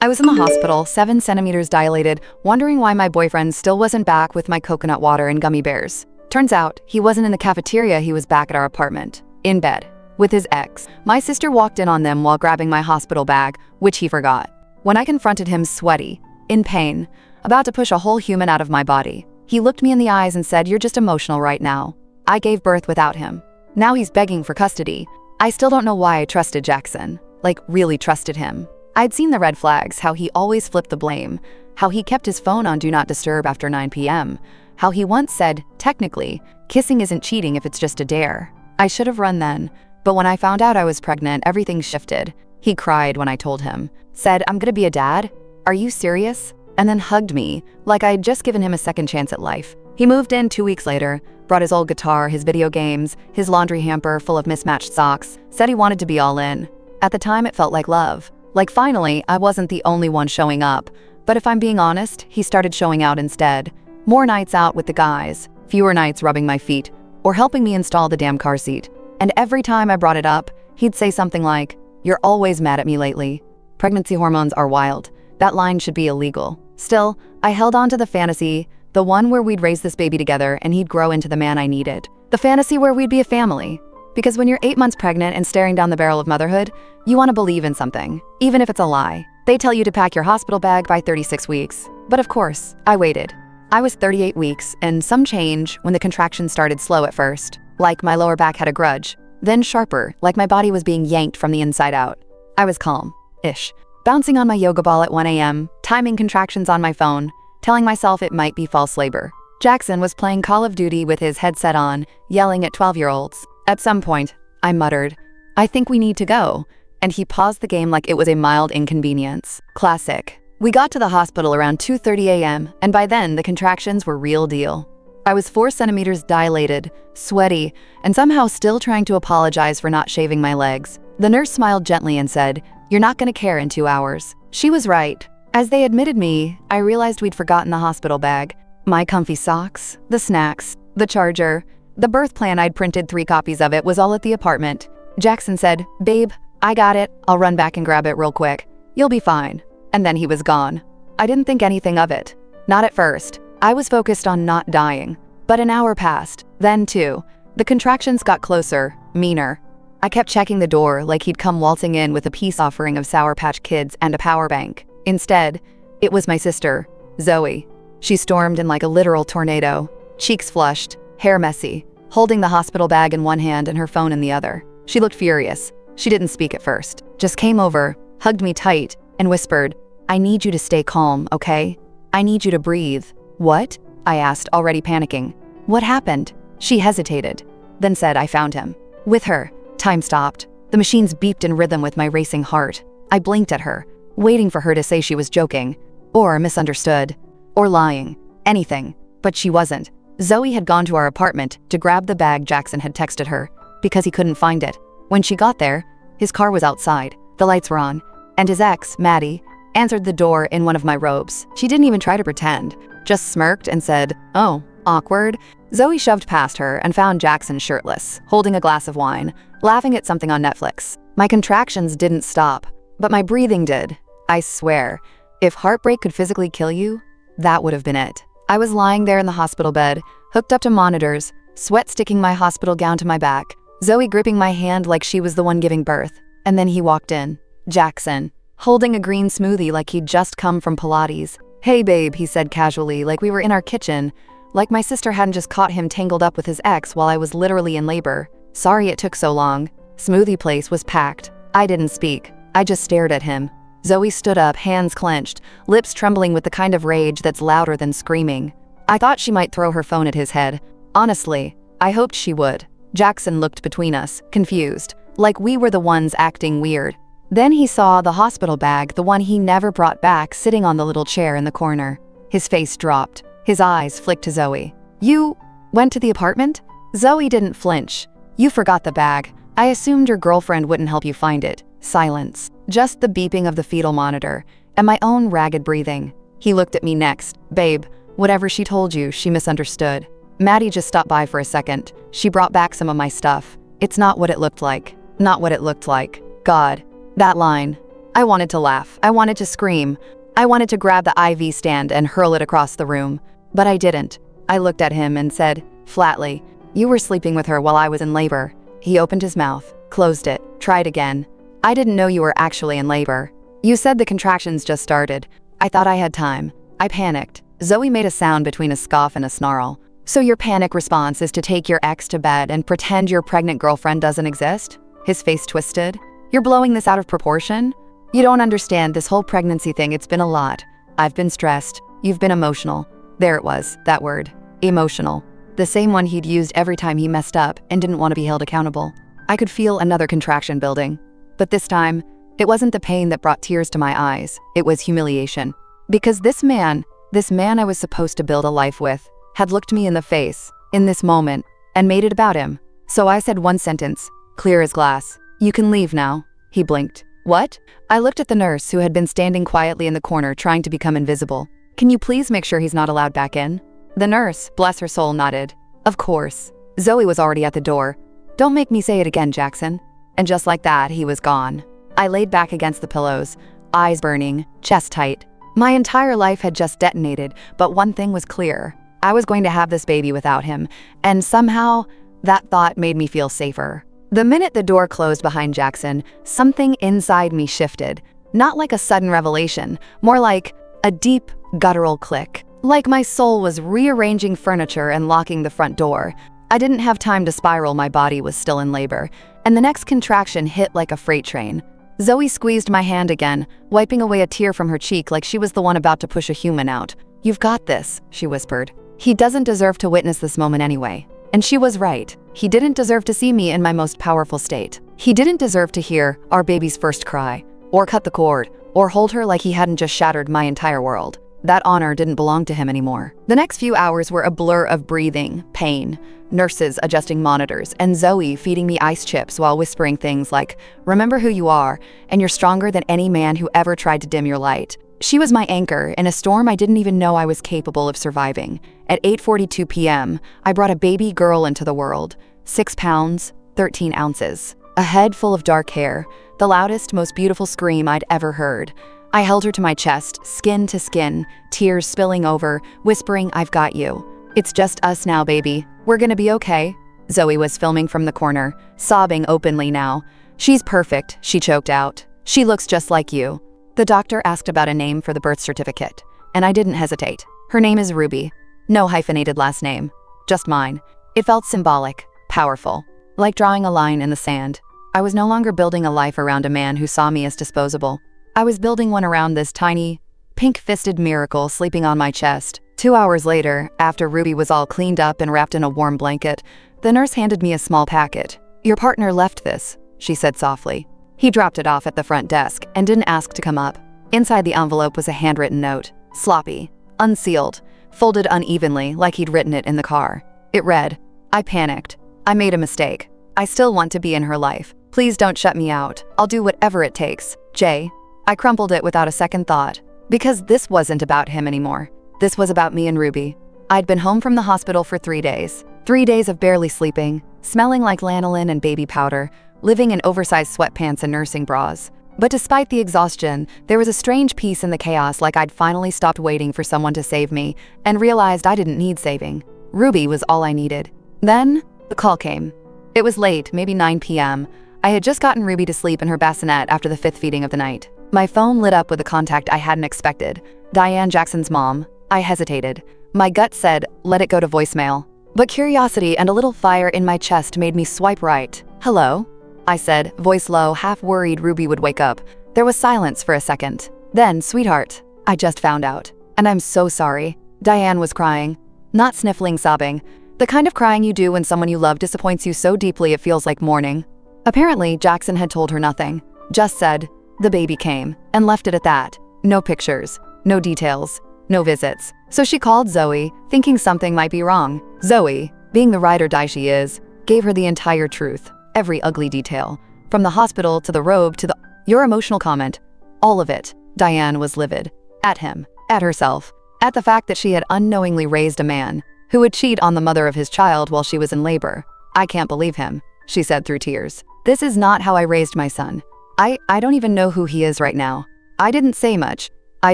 I was in the hospital, 7 centimeters dilated, wondering why my boyfriend still wasn't back with my coconut water and gummy bears. Turns out, he wasn't in the cafeteria, he was back at our apartment, in bed, with his ex. My sister walked in on them while grabbing my hospital bag, which he forgot. When I confronted him, sweaty, in pain, about to push a whole human out of my body, he looked me in the eyes and said, "You're just emotional right now. I gave birth without him. Now he's begging for custody." I still don't know why I trusted Jackson, like really trusted him. I'd seen the red flags, how he always flipped the blame, how he kept his phone on Do Not Disturb after 9 p.m., how he once said, technically, kissing isn't cheating if it's just a dare. I should have run then, but when I found out I was pregnant, everything shifted. He cried when I told him, said, "I'm gonna be a dad? Are you serious?" And then hugged me, like I'd just given him a second chance at life. He moved in 2 weeks later, brought his old guitar, his video games, his laundry hamper full of mismatched socks, said he wanted to be all in. At the time, it felt like love. Like finally, I wasn't the only one showing up. But if I'm being honest, he started showing out instead. More nights out with the guys, fewer nights rubbing my feet, or helping me install the damn car seat. And every time I brought it up, he'd say something like, "You're always mad at me lately." Pregnancy hormones are wild. That line should be illegal. Still, I held on to the fantasy, the one where we'd raise this baby together and he'd grow into the man I needed. The fantasy where we'd be a family. Because when you're 8 months pregnant and staring down the barrel of motherhood, you want to believe in something, even if it's a lie. They tell you to pack your hospital bag by 36 weeks. But of course, I waited. I was 38 weeks and some change when the contractions started slow at first, like my lower back had a grudge, then sharper, like my body was being yanked from the inside out. I was calm-ish, bouncing on my yoga ball at 1 a.m., timing contractions on my phone, telling myself it might be false labor. Jackson was playing Call of Duty with his headset on, yelling at 12-year-olds. At some point, I muttered, "I think we need to go," and he paused the game like it was a mild inconvenience. Classic. We got to the hospital around 2:30 a.m., and by then the contractions were real deal. I was 4 centimeters dilated, sweaty, and somehow still trying to apologize for not shaving my legs. The nurse smiled gently and said, "You're not gonna care in 2 hours." She was right. As they admitted me, I realized we'd forgotten the hospital bag. My comfy socks, the snacks, the charger. The birth plan, I'd printed 3 copies of it, was all at the apartment. Jackson said, "Babe, I got it. I'll run back and grab it real quick. You'll be fine." And then he was gone. I didn't think anything of it. Not at first. I was focused on not dying. But an hour passed. Then 2. The contractions got closer, meaner. I kept checking the door like he'd come waltzing in with a peace offering of Sour Patch Kids and a power bank. Instead, it was my sister, Zoe. She stormed in like a literal tornado, cheeks flushed, hair messy, holding the hospital bag in one hand and her phone in the other. She looked furious. She didn't speak at first, just came over, hugged me tight, and whispered, "I need you to stay calm, okay? I need you to breathe." "What?" I asked, already panicking. "What happened?" She hesitated, then said, "I found him." With her. Time stopped. The machines beeped in rhythm with my racing heart. I blinked at her, waiting for her to say she was joking, or misunderstood, or lying, anything, but she wasn't. Zoe had gone to our apartment to grab the bag Jackson had texted her, because he couldn't find it. When she got there, his car was outside, the lights were on, and his ex, Maddie, answered the door in one of my robes. She didn't even try to pretend, just smirked and said, "Oh, awkward." Zoe shoved past her and found Jackson shirtless, holding a glass of wine, laughing at something on Netflix. My contractions didn't stop, but my breathing did. I swear, if heartbreak could physically kill you, that would have been it. I was lying there in the hospital bed, hooked up to monitors, sweat sticking my hospital gown to my back, Zoe gripping my hand like she was the one giving birth. And then he walked in. Jackson, holding a green smoothie like he'd just come from Pilates. "Hey babe," he said casually, like we were in our kitchen, like my sister hadn't just caught him tangled up with his ex while I was literally in labor. "Sorry it took so long." Smoothie place was packed. I didn't speak. I just stared at him. Zoe stood up, hands clenched, lips trembling with the kind of rage that's louder than screaming. I thought she might throw her phone at his head. Honestly, I hoped she would. Jackson looked between us, confused, like we were the ones acting weird. Then he saw the hospital bag, the one he never brought back, sitting on the little chair in the corner. His face dropped. His eyes flicked to Zoe. "You went to the apartment?" Zoe didn't flinch. "You forgot the bag. I assumed your girlfriend wouldn't help you find it." Silence. Just the beeping of the fetal monitor, and my own ragged breathing. He looked at me next. "Babe, whatever she told you, she misunderstood. Maddie just stopped by for a second. She brought back some of my stuff. It's not what it looked like. Not what it looked like." God, that line. I wanted to laugh. I wanted to scream. I wanted to grab the IV stand and hurl it across the room. But I didn't. I looked at him and said, flatly, "You were sleeping with her while I was in labor." He opened his mouth, closed it, tried again. "I didn't know you were actually in labor. You said the contractions just started. I thought I had time." I panicked. Zoe made a sound between a scoff and a snarl. "So your panic response is to take your ex to bed and pretend your pregnant girlfriend doesn't exist?" His face twisted. "You're blowing this out of proportion? You don't understand this whole pregnancy thing. It's been a lot. I've been stressed. You've been emotional." There it was, that word. Emotional. The same one he'd used every time he messed up and didn't want to be held accountable. I could feel another contraction building. But this time, it wasn't the pain that brought tears to my eyes. It was humiliation. Because this man I was supposed to build a life with, had looked me in the face, in this moment, and made it about him. So I said one sentence, clear as glass. "You can leave now." He blinked. "What?" I looked at the nurse who had been standing quietly in the corner trying to become invisible. "Can you please make sure he's not allowed back in?" The nurse, bless her soul, nodded. "Of course." Zoe was already at the door. "Don't make me say it again, Jackson." And just like that, he was gone. I laid back against the pillows, eyes burning, chest tight. My entire life had just detonated, but one thing was clear. I was going to have this baby without him, and somehow, that thought made me feel safer. The minute the door closed behind Jackson, something inside me shifted. Not like a sudden revelation, more like a deep, guttural click. Like my soul was rearranging furniture and locking the front door. I didn't have time to spiral, my body was still in labor, and the next contraction hit like a freight train. Zoe squeezed my hand again, wiping away a tear from her cheek like she was the one about to push a human out. "You've got this," she whispered. "He doesn't deserve to witness this moment anyway." And she was right. He didn't deserve to see me in my most powerful state. He didn't deserve to hear our baby's first cry, or cut the cord, or hold her like he hadn't just shattered my entire world. That honor didn't belong to him anymore. The next few hours were a blur of breathing, pain, nurses adjusting monitors, and Zoe feeding me ice chips while whispering things like, "Remember who you are, and you're stronger than any man who ever tried to dim your light." She was my anchor in a storm I didn't even know I was capable of surviving. At 8:42 p.m., I brought a baby girl into the world. 6 pounds, 13 ounces. A head full of dark hair, the loudest, most beautiful scream I'd ever heard. I held her to my chest, skin to skin, tears spilling over, whispering, "I've got you. It's just us now, baby. We're gonna be okay." Zoe was filming from the corner, sobbing openly now. "She's perfect," she choked out. "She looks just like you." The doctor asked about a name for the birth certificate, and I didn't hesitate. "Her name is Ruby. No hyphenated last name. Just mine." It felt symbolic, powerful, like drawing a line in the sand. I was no longer building a life around a man who saw me as disposable. I was building one around this tiny, pink-fisted miracle sleeping on my chest. 2 hours later, after Ruby was all cleaned up and wrapped in a warm blanket, the nurse handed me a small packet. "Your partner left this," she said softly. He dropped it off at the front desk and didn't ask to come up. Inside the envelope was a handwritten note, sloppy, unsealed, folded unevenly like he'd written it in the car. It read, "I panicked. I made a mistake. I still want to be in her life. Please don't shut me out. I'll do whatever it takes. Jay." I crumpled it without a second thought, because this wasn't about him anymore. This was about me and Ruby. I'd been home from the hospital for 3 days. 3 days of barely sleeping, smelling like lanolin and baby powder, living in oversized sweatpants and nursing bras. But despite the exhaustion, there was a strange peace in the chaos, like I'd finally stopped waiting for someone to save me and realized I didn't need saving. Ruby was all I needed. Then, the call came. It was late, maybe 9 p.m. I had just gotten Ruby to sleep in her bassinet after the 5th feeding of the night. My phone lit up with a contact I hadn't expected. Diane Jackson's mom. I hesitated. My gut said, let it go to voicemail. But curiosity and a little fire in my chest made me swipe right. "Hello?" I said, voice low, half worried Ruby would wake up. There was silence for a second. Then, "Sweetheart, I just found out. And I'm so sorry." Diane was crying. Not sniffling, sobbing. The kind of crying you do when someone you love disappoints you so deeply it feels like mourning. Apparently, Jackson had told her nothing. Just said, "The baby came," and left it at that. No pictures, no details, no visits. So she called Zoe, thinking something might be wrong. Zoe, being the ride or die she is, gave her the entire truth. Every ugly detail. From the hospital to the robe to your emotional comment. All of it. Diane was livid. At him. At herself. At the fact that she had unknowingly raised a man who would cheat on the mother of his child while she was in labor. "I can't believe him," she said through tears. "This is not how I raised my son. I don't even know who he is right now. I didn't say much. I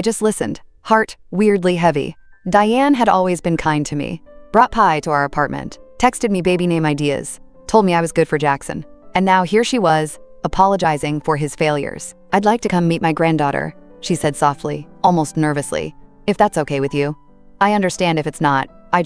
just listened, heart weirdly heavy. Diane had always been kind to me. Brought pie to our apartment, texted me baby name ideas, told me I was good for Jackson. And now here she was, apologizing for his failures. "I'd like to come meet my granddaughter," she said softly, almost nervously. "If that's okay with you." "I understand if it's not. I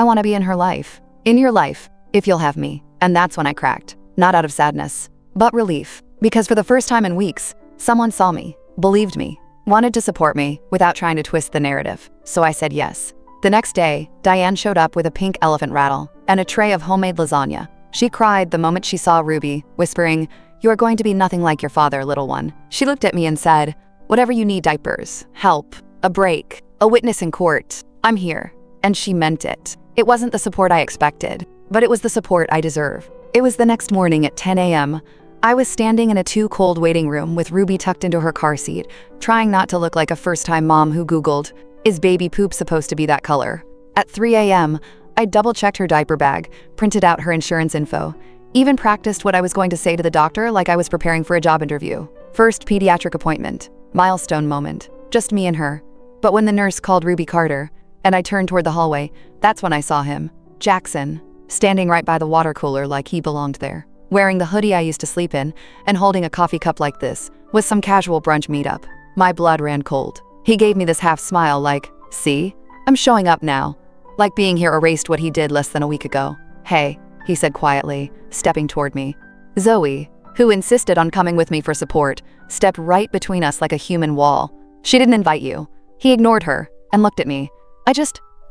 want to be in her life. In your life, if you'll have me." And that's when I cracked. Not out of sadness, but relief. Because for the first time in weeks, someone saw me, believed me, wanted to support me without trying to twist the narrative. So I said yes. The next day, Diane showed up with a pink elephant rattle and a tray of homemade lasagna. She cried the moment she saw Ruby, whispering, "You are going to be nothing like your father, little one." She looked at me and said, "Whatever you need, diapers, help, a break, a witness in court, I'm here." And she meant it. It wasn't the support I expected, but it was the support I deserve. It was the next morning at 10 a.m. I was standing in a too-cold waiting room with Ruby tucked into her car seat, trying not to look like a first-time mom who Googled, "Is baby poop supposed to be that color?" At 3 a.m., I double-checked her diaper bag, printed out her insurance info, even practiced what I was going to say to the doctor like I was preparing for a job interview. First pediatric appointment. Milestone moment. Just me and her. But when the nurse called Ruby Carter, and I turned toward the hallway, that's when I saw him. Jackson, standing right by the water cooler like he belonged there, wearing the hoodie I used to sleep in, and holding a coffee cup like this, with some casual brunch meetup. My blood ran cold. He gave me this half smile like, "See? I'm showing up now." Like being here erased what he did less than a week ago. "Hey," he said quietly, stepping toward me. Zoe, who insisted on coming with me for support, stepped right between us like a human wall. "She didn't invite you." He ignored her and looked at me.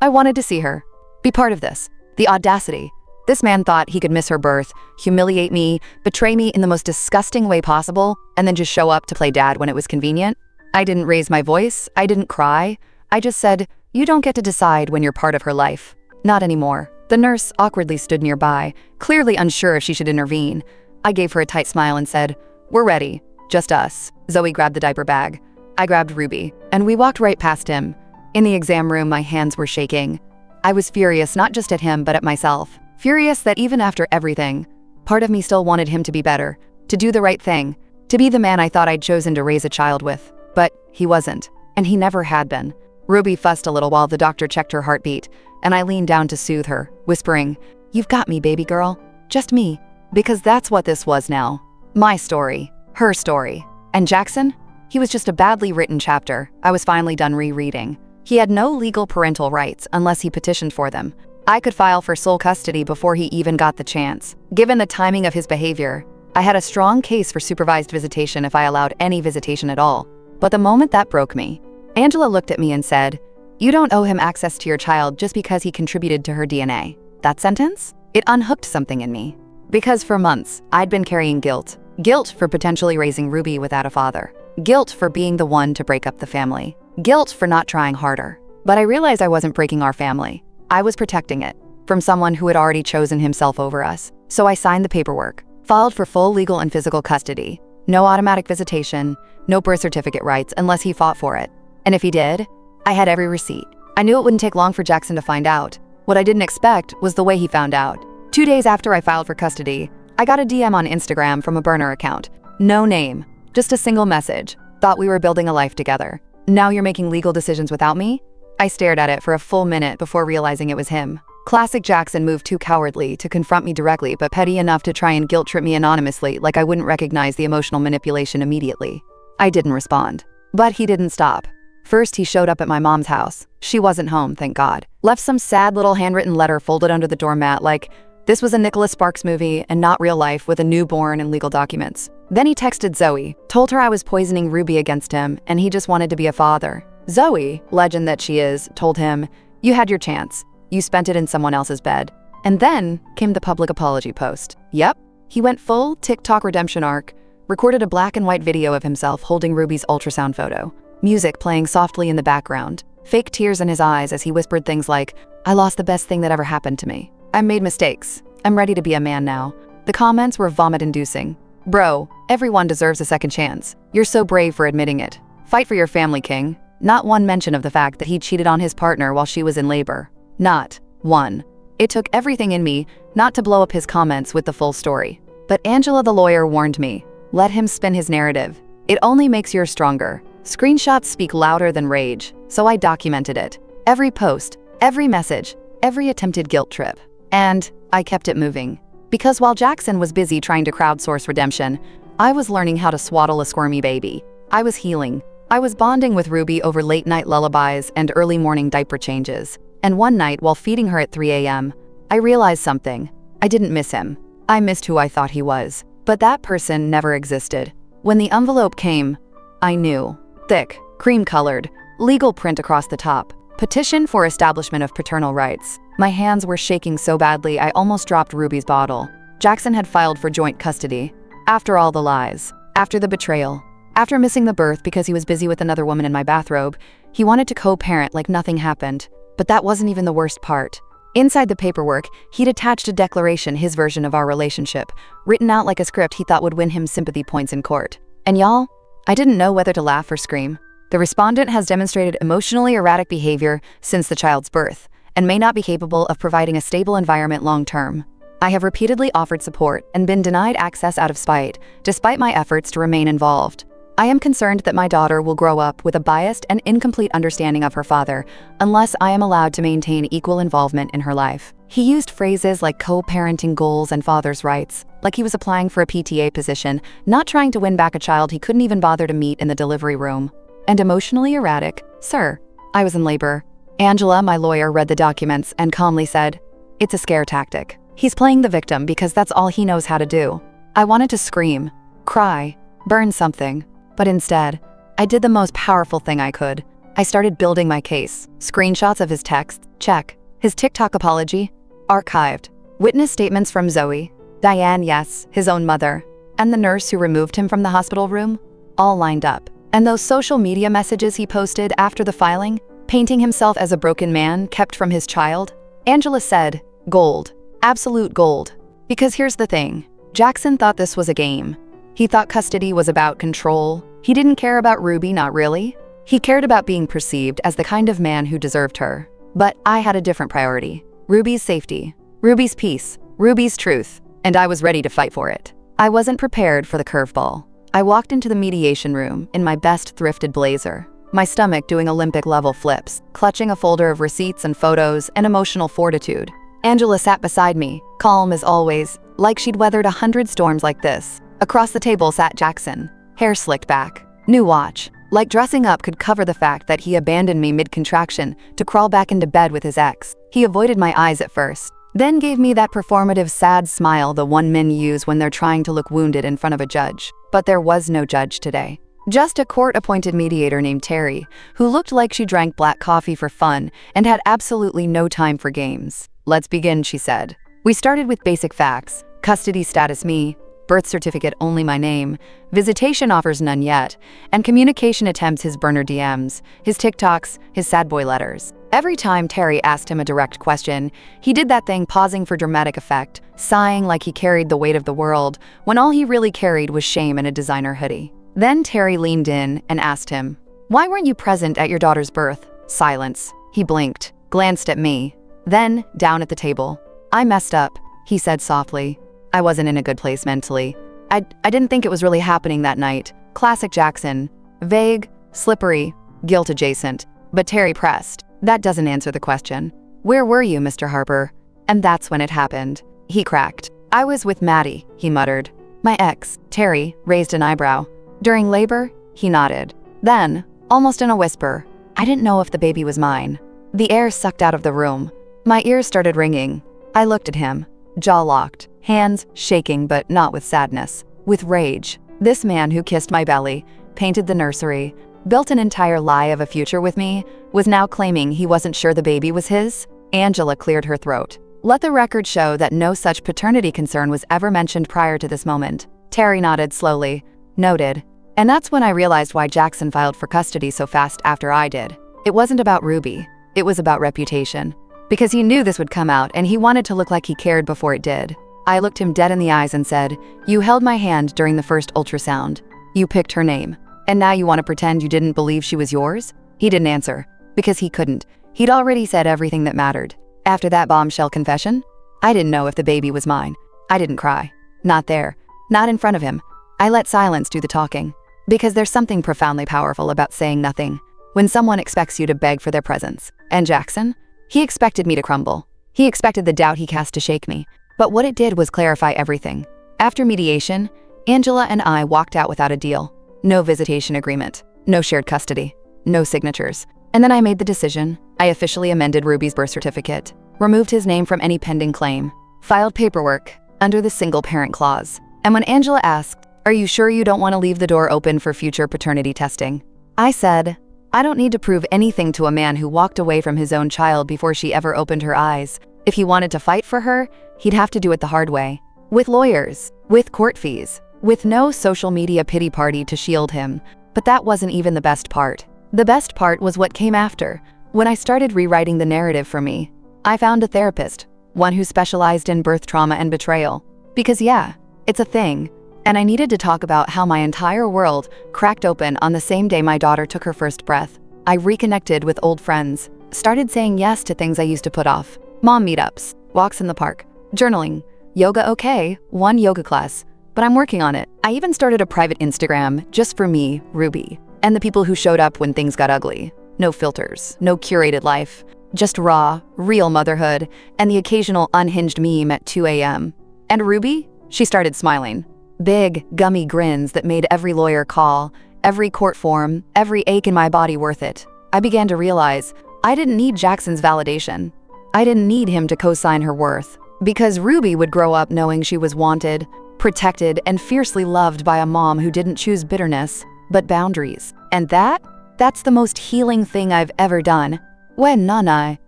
I wanted to see her. Be part of this. The audacity. This man thought he could miss her birth, humiliate me, betray me in the most disgusting way possible, and then just show up to play dad when it was convenient. I didn't raise my voice. I didn't cry. I just said, "You don't get to decide when you're part of her life." Not anymore. The nurse awkwardly stood nearby, clearly unsure if she should intervene. I gave her a tight smile and said, "We're ready. Just us." Zoe grabbed the diaper bag. I grabbed Ruby, and we walked right past him. In the exam room, my hands were shaking. I was furious not just at him, but at myself. Furious that even after everything, part of me still wanted him to be better, to do the right thing, to be the man I thought I'd chosen to raise a child with. But he wasn't, and he never had been. Ruby fussed a little while the doctor checked her heartbeat, and I leaned down to soothe her, whispering, "You've got me, baby girl. Just me." Because that's what this was now. My story. Her story. And Jackson? He was just a badly written chapter I was finally done rereading. He had no legal parental rights unless he petitioned for them. I could file for sole custody before he even got the chance. Given the timing of his behavior, I had a strong case for supervised visitation if I allowed any visitation at all. But the moment that broke me, Angela looked at me and said, "You don't owe him access to your child just because he contributed to her DNA." That sentence? It unhooked something in me. Because for months, I'd been carrying guilt. Guilt for potentially raising Ruby without a father. Guilt for being the one to break up the family. Guilt for not trying harder. But I realized I wasn't breaking our family. I was protecting it from someone who had already chosen himself over us. So I signed the paperwork, filed for full legal and physical custody. No automatic visitation, no birth certificate rights unless he fought for it. And if he did, I had every receipt. I knew it wouldn't take long for Jackson to find out. What I didn't expect was the way he found out. 2 days after I filed for custody, I got a DM on Instagram from a burner account. No name, just a single message. "Thought we were building a life together. Now you're making legal decisions without me?" I stared at it for a full minute before realizing it was him. Classic Jackson moved too cowardly to confront me directly, but petty enough to try and guilt-trip me anonymously like I wouldn't recognize the emotional manipulation immediately. I didn't respond. But he didn't stop. First, he showed up at my mom's house. She wasn't home, thank God. Left some sad little handwritten letter folded under the doormat like, this was a Nicholas Sparks movie and not real life with a newborn and legal documents. Then he texted Zoe, told her I was poisoning Ruby against him and he just wanted to be a father. Zoe, legend that she is, told him, "You had your chance. You spent it in someone else's bed." And then came the public apology post. Yep, he went full TikTok redemption arc, recorded a black and white video of himself holding Ruby's ultrasound photo, music playing softly in the background, fake tears in his eyes as he whispered things like, "I lost the best thing that ever happened to me. I made mistakes. I'm ready to be a man now." The comments were vomit-inducing. "Bro, everyone deserves a second chance. You're so brave for admitting it. Fight for your family, king." Not one mention of the fact that he cheated on his partner while she was in labor. Not one. It took everything in me not to blow up his comments with the full story. But Angela the lawyer warned me. Let him spin his narrative. It only makes yours stronger. Screenshots speak louder than rage, so I documented it. Every post, every message, every attempted guilt trip. And I kept it moving. Because while Jackson was busy trying to crowdsource redemption, I was learning how to swaddle a squirmy baby. I was healing. I was bonding with Ruby over late-night lullabies and early morning diaper changes. And one night, while feeding her at 3 a.m., I realized something. I didn't miss him. I missed who I thought he was. But that person never existed. When the envelope came, I knew. Thick, cream-colored, legal print across the top. Petition for establishment of paternal rights. My hands were shaking so badly I almost dropped Ruby's bottle. Jackson had filed for joint custody. After all the lies. After the betrayal. After missing the birth because he was busy with another woman in my bathrobe, he wanted to co-parent like nothing happened. But that wasn't even the worst part. Inside the paperwork, he'd attached a declaration, his version of our relationship, written out like a script he thought would win him sympathy points in court. And y'all, I didn't know whether to laugh or scream. The respondent has demonstrated emotionally erratic behavior since the child's birth, and may not be capable of providing a stable environment long-term. I have repeatedly offered support and been denied access out of spite, despite my efforts to remain involved. I am concerned that my daughter will grow up with a biased and incomplete understanding of her father, unless I am allowed to maintain equal involvement in her life. He used phrases like co-parenting goals and father's rights, like he was applying for a PTA position, not trying to win back a child he couldn't even bother to meet in the delivery room. And emotionally erratic. Sir, I was in labor. Angela, my lawyer, read the documents and calmly said, "It's a scare tactic. He's playing the victim because that's all he knows how to do." I wanted to scream, cry, burn something. But instead, I did the most powerful thing I could. I started building my case. Screenshots of his texts, check. His TikTok apology, archived. Witness statements from Zoe, Diane, yes, his own mother, and the nurse who removed him from the hospital room, all lined up. And those social media messages he posted after the filing, painting himself as a broken man kept from his child. Angela said, gold, absolute gold. Because here's the thing, Jackson thought this was a game. He thought custody was about control. He didn't care about Ruby, not really. He cared about being perceived as the kind of man who deserved her. But I had a different priority. Ruby's safety, Ruby's peace, Ruby's truth, and I was ready to fight for it. I wasn't prepared for the curveball. I walked into the mediation room in my best thrifted blazer, my stomach doing Olympic-level flips, clutching a folder of receipts and photos and emotional fortitude. Angela sat beside me, calm as always, like she'd weathered 100 storms like this. Across the table sat Jackson, hair slicked back, new watch, like dressing up could cover the fact that he abandoned me mid-contraction to crawl back into bed with his ex. He avoided my eyes at first, then gave me that performative sad smile the one men use when they're trying to look wounded in front of a judge. But there was no judge today. Just a court-appointed mediator named Terry, who looked like she drank black coffee for fun and had absolutely no time for games. "Let's begin," she said. We started with basic facts. Custody status me, birth certificate only my name, visitation offers none yet, and communication attempts his burner DMs, his TikToks, his sad boy letters. Every time Terry asked him a direct question, he did that thing pausing for dramatic effect, sighing like he carried the weight of the world, when all he really carried was shame and a designer hoodie. Then Terry leaned in and asked him, "Why weren't you present at your daughter's birth?" Silence. He blinked, glanced at me, then down at the table. "I messed up," he said softly. I wasn't in a good place mentally. I didn't think it was really happening that night. Classic Jackson. Vague, slippery, guilt adjacent. But Terry pressed. "That doesn't answer the question. Where were you, Mr. Harper?" And that's when it happened. He cracked. "I was with Maddie," he muttered. "My ex." Terry raised an eyebrow. "During labor?" He nodded. Then, almost in a whisper, "I didn't know if the baby was mine." The air sucked out of the room. My ears started ringing. I looked at him, jaw locked, hands shaking but not with sadness, with rage. This man who kissed my belly, painted the nursery, built an entire lie of a future with me, was now claiming he wasn't sure the baby was his? Angela cleared her throat. "Let the record show that no such paternity concern was ever mentioned prior to this moment." Terry nodded slowly. "Noted." And that's when I realized why Jackson filed for custody so fast after I did. It wasn't about Ruby. It was about reputation. Because he knew this would come out and he wanted to look like he cared before it did. I looked him dead in the eyes and said, "You held my hand during the first ultrasound. You picked her name. And now you want to pretend you didn't believe she was yours?" He didn't answer. Because he couldn't. He'd already said everything that mattered. After that bombshell confession, I didn't know if the baby was mine. I didn't cry. Not there. Not in front of him. I let silence do the talking. Because there's something profoundly powerful about saying nothing when someone expects you to beg for their presence. And Jackson? He expected me to crumble. He expected the doubt he cast to shake me. But what it did was clarify everything. After mediation, Angela and I walked out without a deal. No visitation agreement. No shared custody. No signatures. And then I made the decision. I officially amended Ruby's birth certificate, removed his name from any pending claim, filed paperwork under the single parent clause. And when Angela asked, "Are you sure you don't want to leave the door open for future paternity testing?" I said, "I don't need to prove anything to a man who walked away from his own child before she ever opened her eyes. If he wanted to fight for her, he'd have to do it the hard way. With lawyers, with court fees, with no social media pity party to shield him." But that wasn't even the best part. The best part was what came after. When I started rewriting the narrative for me, I found a therapist, one who specialized in birth trauma and betrayal. Because yeah, it's a thing. And I needed to talk about how my entire world cracked open on the same day my daughter took her first breath. I reconnected with old friends, started saying yes to things I used to put off. Mom meetups, walks in the park, journaling, yoga okay, one yoga class, but I'm working on it. I even started a private Instagram just for me, Ruby, and the people who showed up when things got ugly. No filters, no curated life, just raw, real motherhood, and the occasional unhinged meme at 2 a.m. And Ruby? She started smiling. Big, gummy grins that made every lawyer call, every court form, every ache in my body worth it. I began to realize I didn't need Jackson's validation. I didn't need him to co-sign her worth. Because Ruby would grow up knowing she was wanted, protected, and fiercely loved by a mom who didn't choose bitterness, but boundaries. And that's the most healing thing I've ever done. When Nana